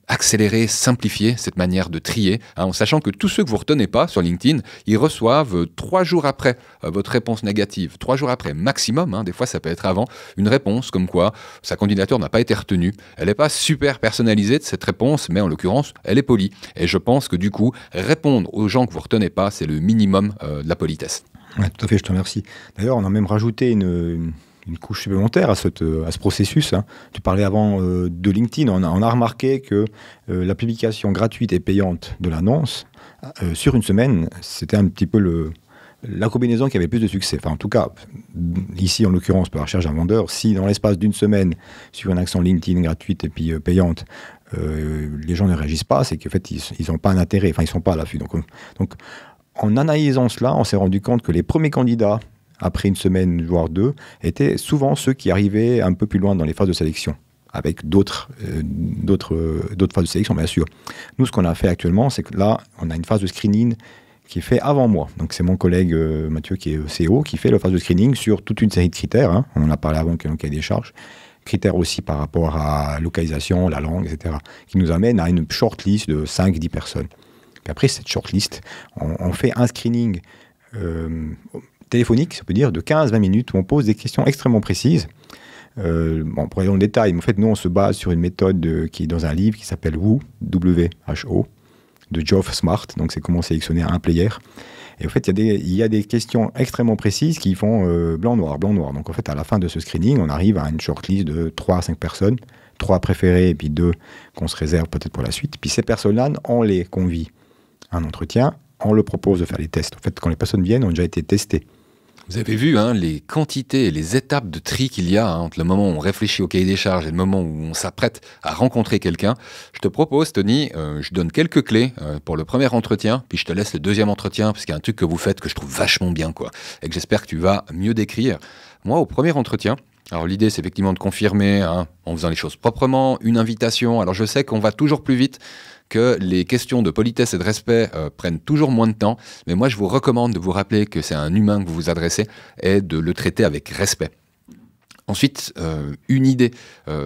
accélérer, simplifier cette manière de trier, en sachant que tous ceux que vous ne retenez pas sur LinkedIn, ils reçoivent 3 jours après votre réponse négative, 3 jours après maximum, des fois ça peut être avant, une réponse comme quoi sa candidature n'a pas été retenue. Elle n'est pas super personnalisée de cette réponse, mais en l'occurrence, elle est polie. Et je pense que du coup, répondre aux gens que vous ne retenez pas, c'est le minimum de la politesse. Oui, tout à fait, je te remercie. D'ailleurs, on a même rajouté une une couche supplémentaire à ce processus. Hein. Tu parlais avant de LinkedIn. On a remarqué que la publication gratuite et payante de l'annonce, sur une semaine, c'était un petit peu la combinaison qui avait plus de succès. Enfin, en tout cas, ici, en l'occurrence, pour la recherche d'un vendeur, si dans l'espace d'une semaine, sur une action LinkedIn gratuite et puis payante, les gens ne réagissent pas, c'est qu'en fait, ils n'ont pas un intérêt, enfin, ils ne sont pas à l'affût. Donc, en analysant cela, on s'est rendu compte que les premiers candidats, après une semaine, voire 2, étaient souvent ceux qui arrivaient un peu plus loin dans les phases de sélection, avec d'autres phases de sélection, bien sûr. Nous, ce qu'on a fait actuellement, c'est que là, on a une phase de screening qui est fait avant moi. Donc c'est mon collègue Mathieu, qui est CEO, qui fait la phase de screening sur toute une série de critères. Hein. On en a parlé avant, qui est le cahier des charges. Critères aussi par rapport à localisation, la langue, etc. Qui nous amène à une shortlist de 5-10 personnes. Puis après cette shortlist, on fait un screening téléphonique, ça peut dire, de 15-20 minutes, où on pose des questions extrêmement précises. Pour aller dans le détail, mais en fait, nous, on se base sur une méthode qui est dans un livre qui s'appelle WHO, W-H-O, de Geoff Smart, donc c'est comment sélectionner un player. Et en fait, il y a des questions extrêmement précises qui font blanc-noir, blanc-noir. Donc en fait, à la fin de ce screening, on arrive à une shortlist de 3 à 5 personnes, 3 préférées et puis 2 qu'on se réserve peut-être pour la suite. Puis ces personnes-là, on les convie à un entretien, on leur propose de faire les tests. En fait, quand les personnes viennent, ont déjà été testées. Vous avez vu les quantités et les étapes de tri qu'il y a entre le moment où on réfléchit au cahier des charges et le moment où on s'apprête à rencontrer quelqu'un. Je te propose, Tony, je donne quelques clés pour le premier entretien, puis je te laisse le deuxième entretien, parce qu'il y a un truc que vous faites que je trouve vachement bien, quoi, et que j'espère que tu vas mieux décrire. Moi, au premier entretien, alors l'idée, c'est effectivement de confirmer, en faisant les choses proprement, une invitation. Alors je sais qu'on va toujours plus vite, que les questions de politesse et de respect prennent toujours moins de temps, mais moi je vous recommande de vous rappeler que c'est un humain que vous vous adressez et de le traiter avec respect. Ensuite, une idée,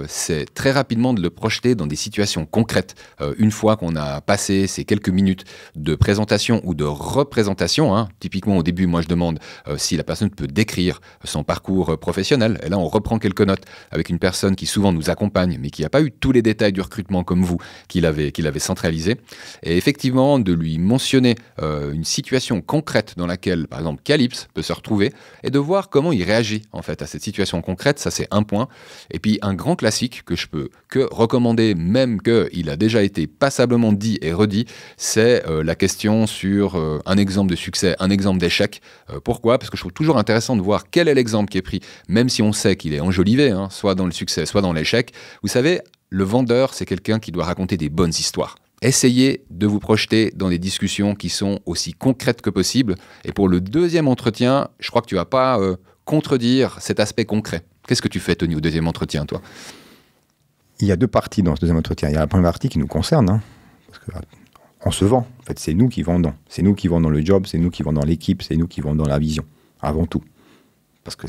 c'est très rapidement de le projeter dans des situations concrètes. Une fois qu'on a passé ces quelques minutes de présentation ou de représentation, typiquement au début, moi je demande si la personne peut décrire son parcours professionnel. Et là, on reprend quelques notes avec une personne qui souvent nous accompagne, mais qui n'a pas eu tous les détails du recrutement comme vous, qu'il avait centralisé. Et effectivement, de lui mentionner une situation concrète dans laquelle, par exemple, Calypse peut se retrouver et de voir comment il réagit en fait à cette situation concrète. Ça, c'est un point. Et puis, un grand classique que je peux que recommander, même qu'il a déjà été passablement dit et redit, c'est la question sur un exemple de succès, un exemple d'échec. Pourquoi ? Parce que je trouve toujours intéressant de voir quel est l'exemple qui est pris, même si on sait qu'il est enjolivé, soit dans le succès, soit dans l'échec. Vous savez, le vendeur, c'est quelqu'un qui doit raconter des bonnes histoires. Essayez de vous projeter dans des discussions qui sont aussi concrètes que possible. Et pour le deuxième entretien, je crois que tu ne vas pas contredire cet aspect concret. Qu'est-ce que tu fais, Tony, au deuxième entretien, toi ? Il y a 2 parties dans ce deuxième entretien. Il y a la première partie qui nous concerne, parce qu'on se vend. En fait, c'est nous qui vendons. C'est nous qui vendons le job, c'est nous qui vendons l'équipe, c'est nous qui vendons la vision, avant tout. Parce que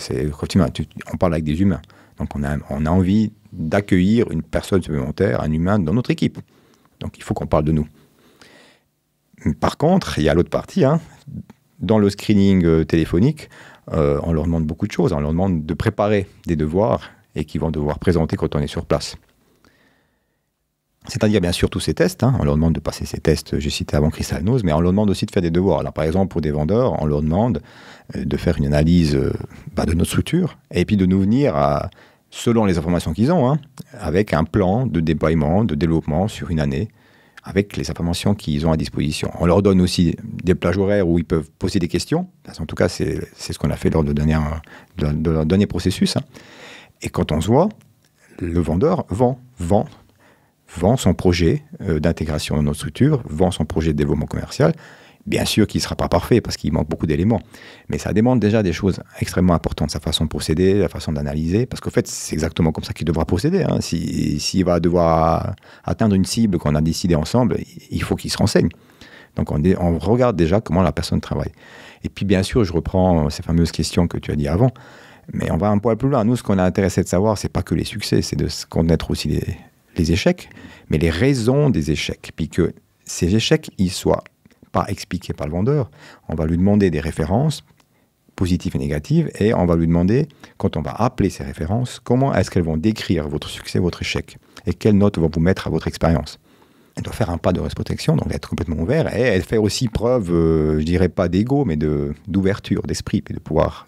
on parle avec des humains. Donc on a envie d'accueillir une personne supplémentaire, un humain dans notre équipe. Donc il faut qu'on parle de nous. Par contre, il y a l'autre partie. Dans le screening téléphonique, on leur demande beaucoup de choses. On leur demande de préparer des devoirs et qu'ils vont devoir présenter quand on est sur place. C'est-à-dire, bien sûr, tous ces tests. On leur demande de passer ces tests, j'ai cité avant Crystal Nose, mais on leur demande aussi de faire des devoirs. Alors, par exemple, pour des vendeurs, on leur demande de faire une analyse de notre structure et puis de nous venir, selon les informations qu'ils ont, avec un plan de déploiement, de développement sur une année, avec les informations qu'ils ont à disposition. On leur donne aussi des plages horaires où ils peuvent poser des questions. En tout cas, c'est ce qu'on a fait lors de leur dernier processus. Et quand on se voit, le vendeur vend son projet d'intégration dans notre structure, vend son projet de développement commercial. Bien sûr qu'il ne sera pas parfait parce qu'il manque beaucoup d'éléments, mais ça demande déjà des choses extrêmement importantes, sa façon de procéder, la façon d'analyser, parce qu'en fait, c'est exactement comme ça qu'il devra procéder. S'il va devoir atteindre une cible qu'on a décidé ensemble, il faut qu'il se renseigne. Donc on regarde déjà comment la personne travaille. Et puis bien sûr, je reprends ces fameuses questions que tu as dit avant, mais on va un poil plus loin. Nous, ce qu'on a intéressé de savoir, c'est pas que les succès, c'est de connaître aussi les échecs, mais les raisons des échecs, puis que ces échecs, ils soient pas expliqué par le vendeur, on va lui demander des références positives et négatives, et on va lui demander, quand on va appeler ces références, comment est-ce qu'elles vont décrire votre succès, votre échec, et quelles notes vont vous mettre à votre expérience. Elle doit faire un pas de protection, donc être complètement ouvert, et elle fait aussi preuve, je dirais pas d'ego, mais d'ouverture d'esprit, et de pouvoir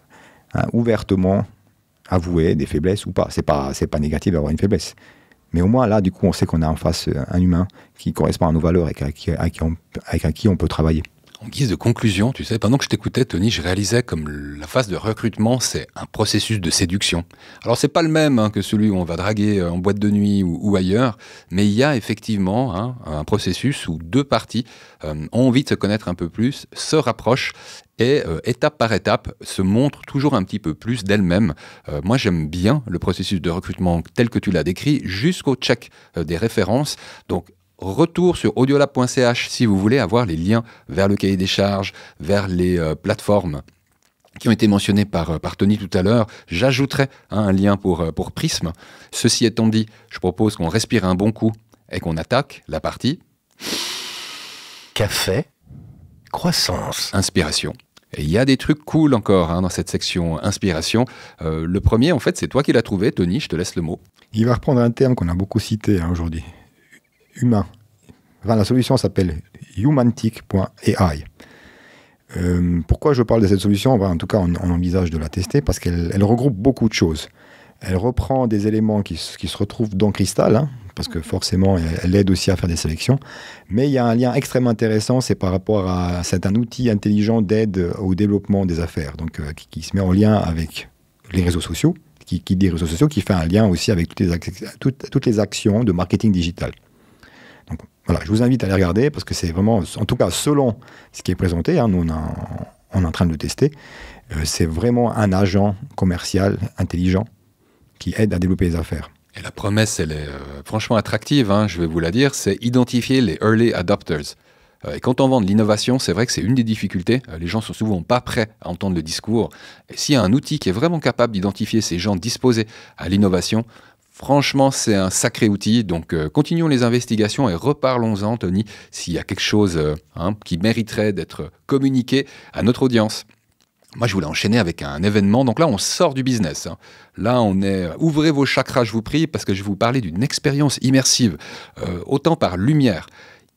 ouvertement avouer des faiblesses ou pas. C'est pas négatif d'avoir une faiblesse. Mais au moins, là, du coup, on sait qu'on a en face un humain qui correspond à nos valeurs et avec qui on peut travailler. En guise de conclusion, tu sais, pendant que je t'écoutais, Tony, je réalisais comme la phase de recrutement, c'est un processus de séduction. Alors, c'est pas le même que celui où on va draguer en boîte de nuit ou ailleurs, mais il y a effectivement un processus où deux parties ont envie de se connaître un peu plus, se rapprochent et étape par étape se montrent toujours un petit peu plus d'elles-mêmes. Moi, j'aime bien le processus de recrutement tel que tu l'as décrit, jusqu'au check des références. Donc, retour sur audiolab.ch si vous voulez avoir les liens vers le cahier des charges, vers les plateformes qui ont été mentionnées par Tony tout à l'heure. J'ajouterai un lien pour Prism. Ceci étant dit, je propose qu'on respire un bon coup et qu'on attaque la partie Café, croissance. Inspiration. Et il y a des trucs cool encore dans cette section inspiration. Le premier, en fait, c'est toi qui l'as trouvé, Tony, je te laisse le mot. Il va reprendre un terme qu'on a beaucoup cité aujourd'hui. Humain. Enfin, la solution s'appelle humantic.ai. Pourquoi je parle de cette solution? En tout cas, on envisage de la tester parce qu'elle regroupe beaucoup de choses. Elle reprend des éléments qui se retrouvent dans Crystal, parce que forcément, elle aide aussi à faire des sélections. Mais il y a un lien extrêmement intéressant, c'est par rapport à... C'est un outil intelligent d'aide au développement des affaires, donc qui se met en lien avec les réseaux sociaux, qui dit réseaux sociaux, qui fait un lien aussi avec toutes les actions de marketing digital. Donc voilà, je vous invite à les regarder parce que c'est vraiment, en tout cas selon ce qui est présenté, nous on est en train de le tester, c'est vraiment un agent commercial intelligent qui aide à développer les affaires. Et la promesse, elle est franchement attractive, je vais vous la dire, c'est identifier les early adopters. Et quand on vend de l'innovation, c'est vrai que c'est une des difficultés. Les gens sont souvent pas prêts à entendre le discours. Et s'il y a un outil qui est vraiment capable d'identifier ces gens disposés à l'innovation, franchement, c'est un sacré outil. Donc, continuons les investigations et reparlons-en, Tony, s'il y a quelque chose qui mériterait d'être communiqué à notre audience. Moi, je voulais enchaîner avec un événement. Donc là, on sort du business. Là, on est... Ouvrez vos chakras, je vous prie, parce que je vais vous parler d'une expérience immersive, autant par lumière.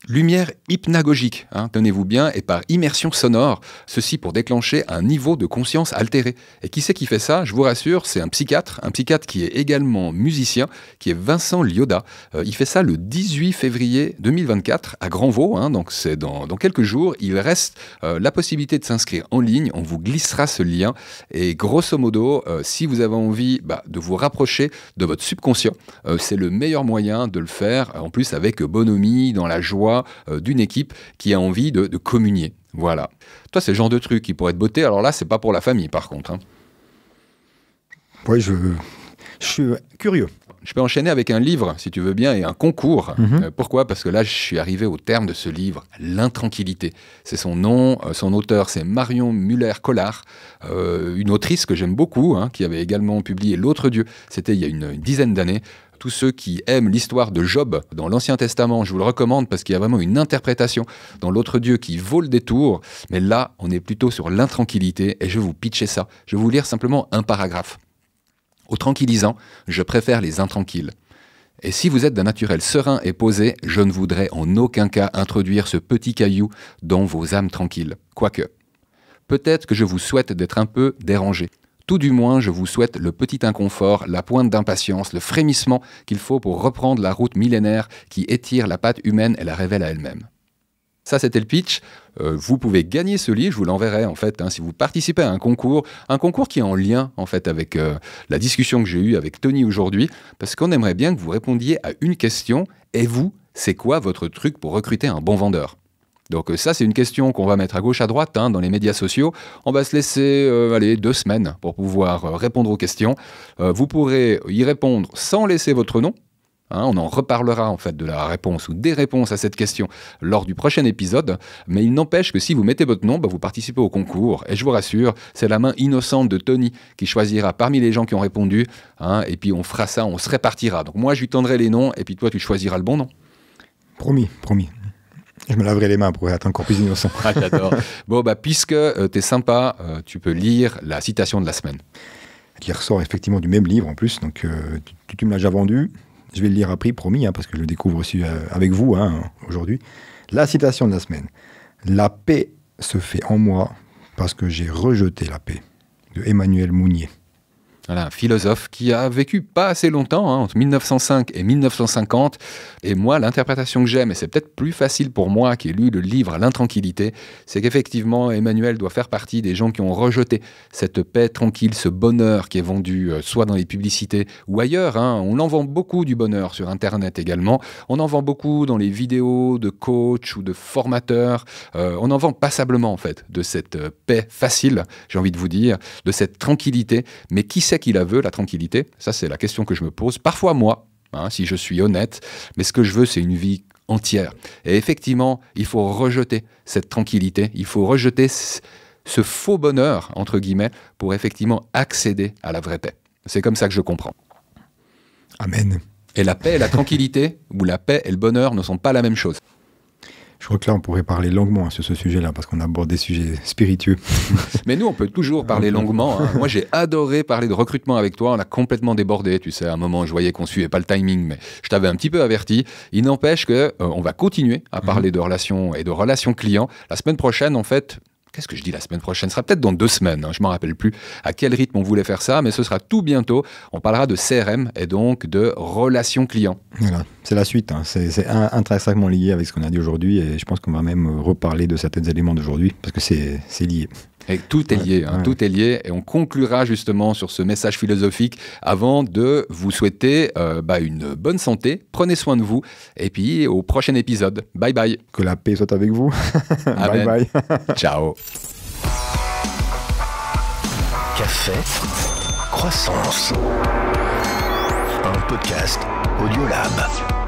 Lumière hypnagogique, tenez-vous bien, et par immersion sonore, ceci pour déclencher un niveau de conscience altéré. Et qui c'est qui fait ça? Je vous rassure, c'est un psychiatre qui est également musicien, qui est Vincent Lioda. Il fait ça le 18 février 2024 à Grandvaux, donc c'est dans quelques jours. Il reste la possibilité de s'inscrire en ligne, on vous glissera ce lien. Et grosso modo, si vous avez envie de vous rapprocher de votre subconscient, c'est le meilleur moyen de le faire, en plus avec bonhomie, dans la joie, d'une équipe qui a envie de communier. Voilà. Toi, c'est le genre de truc qui pourrait te botter. Alors là, c'est pas pour la famille, par contre. Oui, je suis curieux. Je peux enchaîner avec un livre, si tu veux bien, et un concours. Pourquoi? Parce que là, je suis arrivé au terme de ce livre, L'intranquillité. C'est son nom, son auteur, c'est Marion Muller-Collard, une autrice que j'aime beaucoup, qui avait également publié L'autre Dieu. C'était il y a une dizaine d'années. Tous ceux qui aiment l'histoire de Job dans l'Ancien Testament, je vous le recommande parce qu'il y a vraiment une interprétation dans l'autre Dieu qui vaut le détour. Mais là, on est plutôt sur l'intranquillité et je vais vous pitcher ça. Je vais vous lire simplement un paragraphe. Aux tranquillisants, je préfère les intranquilles. Et si vous êtes d'un naturel serein et posé, je ne voudrais en aucun cas introduire ce petit caillou dans vos âmes tranquilles. Quoique, peut-être que je vous souhaite d'être un peu dérangé. Tout du moins, je vous souhaite le petit inconfort, la pointe d'impatience, le frémissement qu'il faut pour reprendre la route millénaire qui étire la patte humaine et la révèle à elle-même. Ça, c'était le pitch. Vous pouvez gagner ce livre, je vous l'enverrai en fait, si vous participez à un concours qui est en lien en fait avec la discussion que j'ai eue avec Tony aujourd'hui, parce qu'on aimerait bien que vous répondiez à une question. Et vous, c'est quoi votre truc pour recruter un bon vendeur ? Donc ça, c'est une question qu'on va mettre à gauche, à droite, dans les médias sociaux. On va se laisser 2 semaines pour pouvoir répondre aux questions. Vous pourrez y répondre sans laisser votre nom. On en reparlera en fait de la réponse ou des réponses à cette question lors du prochain épisode. Mais il n'empêche que si vous mettez votre nom, vous participez au concours. Et je vous rassure, c'est la main innocente de Tony qui choisira parmi les gens qui ont répondu. Et puis on fera ça, on se répartira. Donc moi, je lui tendrai les noms et puis toi, tu choisiras le bon nom. Promis. Je me laverai les mains pour être encore plus innocent. J'adore. Bon, puisque t'es sympa, tu peux lire la citation de la semaine. Qui ressort effectivement du même livre en plus. Donc, tu me l'as déjà vendu. Je vais le lire après, promis, parce que je le découvre aussi avec vous aujourd'hui. La citation de la semaine. La paix se fait en moi parce que j'ai rejeté la paix. De Emmanuel Mounier. Voilà, un philosophe qui a vécu pas assez longtemps, entre 1905 et 1950. Et moi, l'interprétation que j'aime, et c'est peut-être plus facile pour moi qui ai lu le livre L'intranquillité, c'est qu'effectivement, Emmanuel doit faire partie des gens qui ont rejeté cette paix tranquille, ce bonheur qui est vendu soit dans les publicités ou ailleurs. On en vend beaucoup du bonheur sur Internet également. On en vend beaucoup dans les vidéos de coach ou de formateurs. On en vend passablement, en fait, de cette paix facile, j'ai envie de vous dire, de cette tranquillité. Mais qui c'est qui la veut, la tranquillité? Ça, c'est la question que je me pose. Parfois, moi, si je suis honnête, mais ce que je veux, c'est une vie entière. Et effectivement, il faut rejeter cette tranquillité, il faut rejeter ce faux bonheur, entre guillemets, pour effectivement accéder à la vraie paix. C'est comme ça que je comprends. Amen. Et la paix et la tranquillité, ou la paix et le bonheur ne sont pas la même chose. Je crois que là, on pourrait parler longuement sur ce sujet-là, parce qu'on aborde des sujets spiritueux. Mais nous, on peut toujours parler longuement. Moi, j'ai adoré parler de recrutement avec toi. On a complètement débordé. Tu sais, à un moment, je voyais qu'on ne suivait pas le timing, mais je t'avais un petit peu averti. Il n'empêche qu'on va continuer à parler de relations et de relations clients. La semaine prochaine, en fait... Qu'est-ce que je dis la semaine prochaine? Ce sera peut-être dans 2 semaines, je ne m'en rappelle plus à quel rythme on voulait faire ça, mais ce sera tout bientôt. On parlera de CRM et donc de relations clients. Voilà, c'est la suite. C'est intrinsèquement lié avec ce qu'on a dit aujourd'hui et je pense qu'on va même reparler de certains éléments d'aujourd'hui parce que c'est lié. Et tout est lié, tout est lié. Et on conclura justement sur ce message philosophique avant de vous souhaiter une bonne santé. Prenez soin de vous. Et puis, au prochain épisode. Bye bye. Que la paix soit avec vous. Bye bye. Ciao. Café, croissance. Un podcast Audiolab.